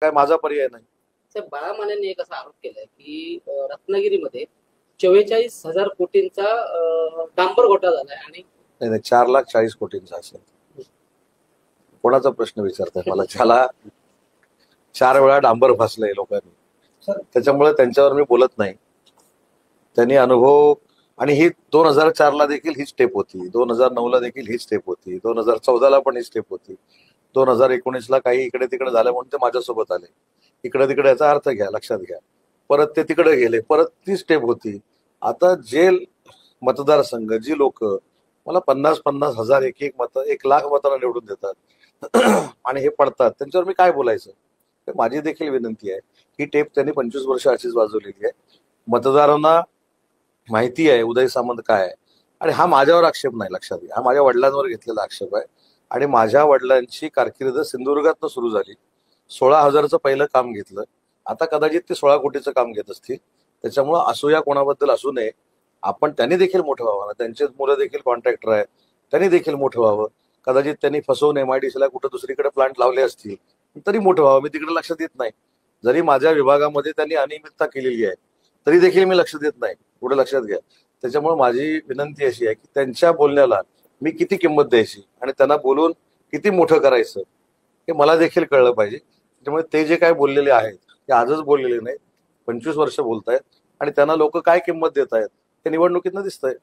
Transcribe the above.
काय माझा पर्याय नाही. साहेब, बाळा मानेंनी एक असा आरोप केलाय की रत्नागिरीमध्ये 44,000 कोटींचा डांबर घोटाळा झालाय आणि नाही नाही, 4,40,00,000 असेल. कोणाचा प्रश्न विचारताय मला? ज्याला 4 वेळा डांबर फासलंय लोकांनी, त्याच्यामुळे त्यांच्यावर मी बोलत नाही. त्यांनी अनुभव, आणि ही 2004ला देखील ही स्टेप होती, 2009ला देखील ही स्टेप होती, 2014ला पण ही स्टेप होती, 2019ला काही इकडे तिकडे झालं म्हणून ते माझ्यासोबत आले. इकडे तिकडे याचा अर्थ घ्या, लक्षात घ्या. परत ते तिकडे गेले, परत ती स्टेप होती. आता जे मतदारसंघ, जी लोक मला 50,000 हजार, एक मत, 1,00,000 मतांना निवडून देतात आणि हे पडतात, त्यांच्यावर मी काय बोलायचं? माझी देखील विनंती आहे. ही टेप त्यांनी 25 वर्ष अशीच वाजवलेली आहे. मतदारांना माहिती आहे उदय सामंत काय आहे. आणि हा माझ्यावर आक्षेप नाही, लक्षात घ्या, हा माझ्या वडिलांवर घेतलेला आक्षेप आहे. आणि माझ्या वडिलांची कारकीर्द सिंधुदुर्गातनं सुरू झाली. 16,000चं पहिलं काम घेतलं, आता कदाचित ते 16 कोटीचं काम घेत असतील. त्याच्यामुळं असूया कोणाबद्दल असू नये. आपण त्यांनी देखील मोठं व्हावं ना, त्यांचे मुलं देखील कॉन्ट्रॅक्टर आहेत, त्यांनी देखील मोठं व्हावं. कदाचित त्यांनी फसवून MIDCला कुठं दुसरीकडे प्लांट लावले असतील, तरी मोठं व्हावं. मी तिकडे लक्ष देत नाही. जरी माझ्या विभागामध्ये त्यांनी अनियमितता केलेली आहे, तरी देखील मी लक्ष देत नाही. पुढे लक्षात घ्या. त्याच्यामुळे माझी विनंती अशी आहे की त्यांच्या बोलण्याला मी किती किंमत द्यायची आणि त्यांना बोलून किती मोठं करायचं हे मला देखील कळलं पाहिजे. त्यामुळे ते जे काय बोललेले आहेत ते आजच बोललेले नाहीत, 25 वर्ष बोलतायत. आणि त्यांना लोक काय किंमत देत आहेत ते निवडणुकीतनं दिसतंय.